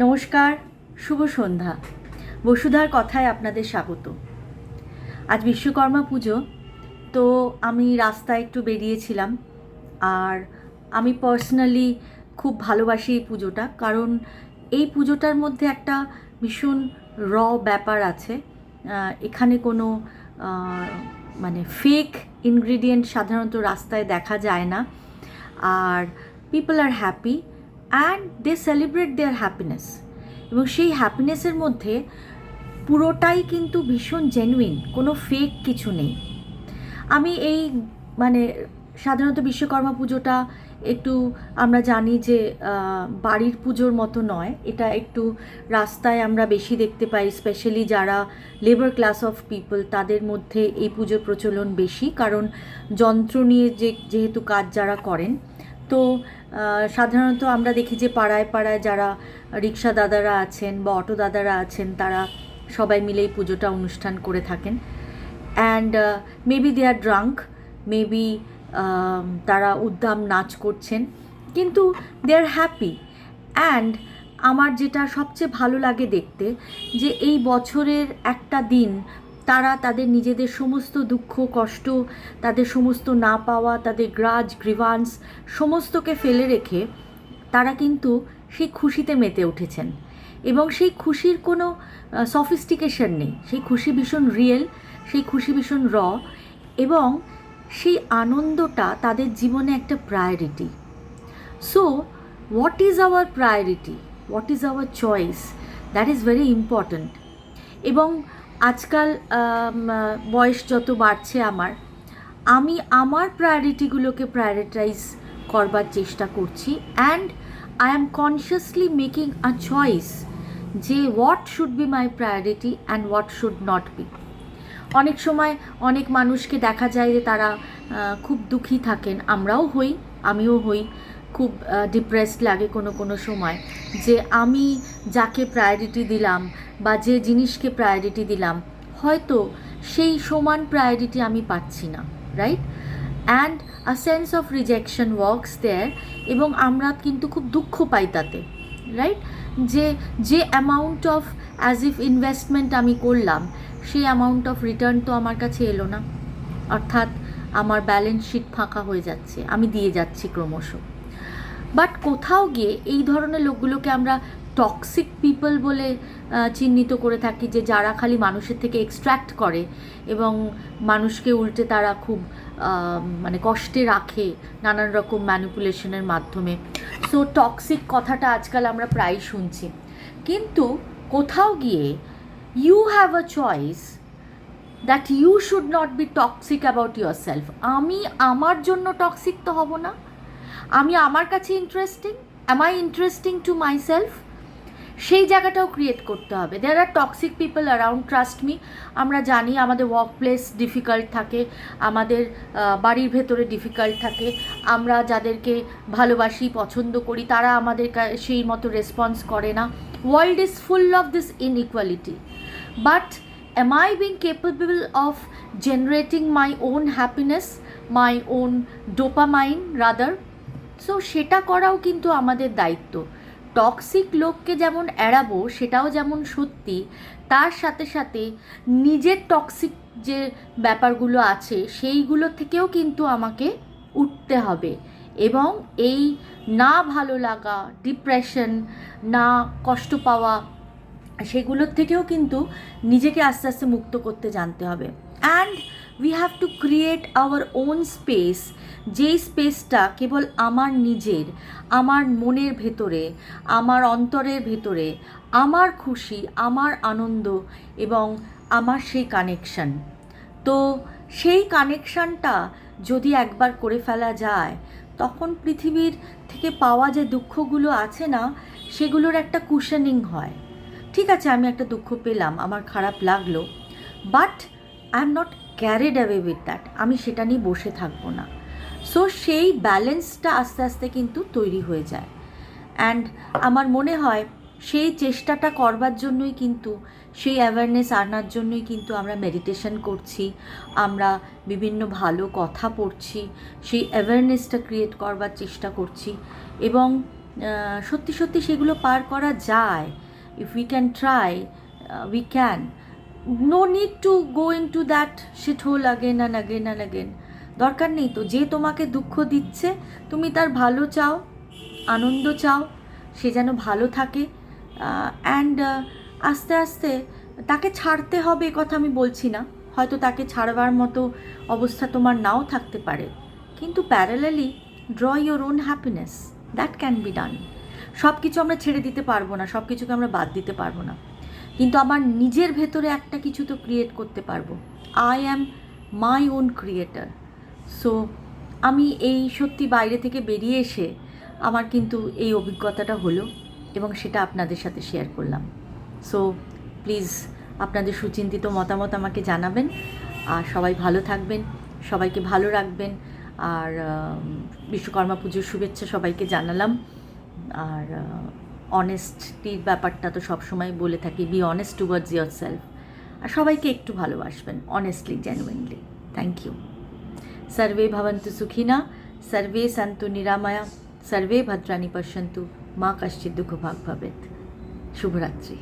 নমস্কার, শুভ সন্ধ্যা। বসুধার কথায় আপনাদের স্বাগত। আজ বিশ্বকর্মা পুজো, তো আমি রাস্তায় একটু বেরিয়েছিলাম। আর আমি পার্সোনালি খুব ভালোবাসি এই পুজোটা, কারণ এই পুজোটার মধ্যে একটা ভীষণ ব্যাপার আছে। এখানে কোনো মানে ফেক ইনগ্রিডিয়েন্ট সাধারণত রাস্তায় দেখা যায় না। আর people are happy and they celebrate their happiness, এবং সেই হ্যাপিনেসের মধ্যে পুরোটাই কিন্তু ভীষণ জেনুইন, কোনো ফেক কিছু নেই। আমি এই মানে সাধারণত বিশ্বকর্মা পুজোটা একটু আমরা জানি যে বাড়ির পুজোর মতো নয়, এটা একটু রাস্তায় আমরা বেশি দেখতে পাই। স্পেশালি যারা লেবার ক্লাস অফ পিপল, তাদের মধ্যে এই পুজোর প্রচলন বেশি, কারণ যন্ত্র নিয়ে যেহেতু কাজ যারা করেন। তো সাধারণত আমরা দেখি যে পাড়ায় পাড়ায় যারা রিক্সা দাদারা আছেন বা অটো দাদারা আছেন, তারা সবাই মিলে এই পুজোটা অনুষ্ঠান করে থাকেন। And maybe they are drunk, maybe তারা উদ্দাম নাচ করছেন, কিন্তু দে আর হ্যাপি। অ্যান্ড আমার যেটা সবচেয়ে ভালো লাগে দেখতে, যে এই বছরের একটা দিন তারা তাদের নিজেদের সমস্ত দুঃখ কষ্ট, তাদের সমস্ত না পাওয়া, তাদের গ্রিভান্স সমস্তকে ফেলে রেখে তারা কিন্তু সেই খুশিতে মেতে উঠেছেন। এবং সেই খুশির কোনো সফিস্টিকেশন নেই, সেই খুশি ভীষণ রিয়েল, সেই খুশি ভীষণ এবং সেই আনন্দটা তাদের জীবনে একটা priority. So what is our priority, what is our choice, that is very important. এবং আজকাল বয়স যত বাড়ছে আমি আমার প্রায়োরিটিগুলোকে প্রায়োরিটাইজ করবার চেষ্টা করছি। And I am consciously making a choice যে what should be my priority and what should not be. অনেক সময় অনেক মানুষকে দেখা যায় যে তারা খুব দুঃখী থাকেন, আমরাও হই, আমিও হই, খুব ডিপ্রেসড লাগে কোনো সময়, যে আমি যাকে প্রায়োরিটি দিলাম বা যে জিনিসকে প্রায়োরিটি দিলাম, হয়তো সেই সমান প্রায়োরিটি আমি পাচ্ছি না, right? And a sense of rejection works there, এবং আমরা কিন্তু খুব দুঃখ পাই তাতে, রাইট? যে amount of as if investment আমি করলাম, সেই অ্যামাউন্ট অফ রিটার্ন তো আমার কাছে এলো না, অর্থাৎ আমার ব্যালেন্স শিট ফাঁকা হয়ে যাচ্ছে, আমি দিয়ে যাচ্ছি ক্রমশ। বাট কোথাও গিয়ে এই ধরনের লোকগুলোকে আমরা টক্সিক পিপল বলে চিহ্নিত করে থাকি, যে যারা খালি মানুষের থেকে এক্সট্র্যাক্ট করে এবং মানুষকে উল্টে তারা খুব মানে কষ্টে রাখে নানান রকম ম্যানিপুলেশনের মাধ্যমে। সো টক্সিক কথাটা আজকাল আমরা প্রায়ই শুনছি, কিন্তু কোথাও গিয়ে you have a choice that you should not be toxic about your self. আমি আমার জন্য টক্সিক তো হব না, আমি আমার কাছে interesting, am I interesting to myself, সেই জায়গাটাও ক্রিয়েট করতে হবে। There are toxic people around, trust me. আমরা জানি আমাদের ওয়ার্ক প্লেস ডিফিকাল্ট থাকে, আমাদের বাড়ির ভেতরে ডিফিকাল্ট থাকে, আমরা যাদেরকে ভালোবাসি পছন্দ করি তারা আমাদের সেই মতো রেসপন্স করে না। World is full of this inequality, but am I being capable of generating my own happiness, my own dopamine rather? So সেটা করাও কিন্তু আমাদের দায়িত্ব। টক্সিক লোককে যেমন এড়াবো সেটাও যেমন সত্যি, তার সাথে সাথে নিজের টক্সিক যে ব্যাপারগুলো আছে সেইগুলো থেকেও কিন্তু আমাকে উঠতে হবে, এবং এই না ভালো লাগা, ডিপ্রেশন, না কষ্ট পাওয়া, সেগুলোর থেকেও কিন্তু নিজেকে আস্তে আস্তে মুক্ত করতে জানতে হবে। And we have to create our own space, যেই স্পেসটা কেবল আমার নিজের, আমার মনের ভেতরে, আমার অন্তরের ভেতরে, আমার খুশি, আমার আনন্দ এবং আমার সেই কানেকশন। তো সেই কানেকশনটা যদি একবার করে ফেলা যায়, তখন পৃথিবীর থেকে পাওয়া যে দুঃখগুলো আছে না, সেগুলোর একটা কুশনিং হয়। ঠিক আছে, আমি একটা দুঃখ পেলাম, আমার খারাপ লাগলো, but I am not carried away with that, আমি সেটা নিয়ে বসে থাকবো না। সো সেই ব্যালেন্সটা আস্তে আস্তে কিন্তু তৈরি হয়ে যায়। অ্যান্ড আমার মনে হয় সেই চেষ্টাটা করবার জন্যই কিন্তু, সেই অ্যাওয়ারনেস আনার জন্যই কিন্তু আমরা মেডিটেশন করছি, আমরা বিভিন্ন ভালো কথা পড়ছি, সেই অ্যাওয়ারনেসটা ক্রিয়েট করবার চেষ্টা করছি। এবং সত্যি সত্যি সেগুলো পার করা যায়। If we can try, we can. No need to go in to that shit hole again and again and again. দরকার নেই তো। যে তোমাকে দুঃখ দিচ্ছে তুমি তার ভালো চাও, আনন্দ চাও, সে যেন ভালো থাকে। অ্যান্ড আস্তে আস্তে তাকে ছাড়তে হবে এ কথা আমি বলছি না, হয়তো তাকে ছাড়বার মতো অবস্থা তোমার নাও থাকতে পারে, কিন্তু parallelly draw your own happiness, that can be done. সব কিছু আমরা ছেড়ে দিতে পারবো না, সব কিছুকে আমরা বাদ দিতে পারবো না, কিন্তু আমার নিজের ভেতরে একটা কিছু তো ক্রিয়েট করতে পারবো। I am my own creator. So আমি এই সত্যি বাইরে থেকে বেরিয়ে এসে আমার কিন্তু এই অভিজ্ঞতাটা হলো এবং সেটা আপনাদের সাথে শেয়ার করলাম। সো প্লিজ আপনাদের সুচিন্তিত মতামত আমাকে জানাবেন, আর সবাই ভালো থাকবেন, সবাইকে ভালো রাখবেন। আর বিশ্বকর্মা পুজোর শুভেচ্ছা সবাইকে জানালাম। আর অনেস্টির ব্যাপারটা তো সবসময় বলে থাকি, be honest towards yourself. আর সবাইকে একটু ভালোবাসবেন, অনেস্টলি, জেনুইনলি। Thank you. सर्वे भवन्तु सुखिनः, सर्वे सन्तु निरामया, सर्वे भद्राणि पश्यन्तु, मा कश्चित् दुःखभाग् भवेत्। शुभरात्रि।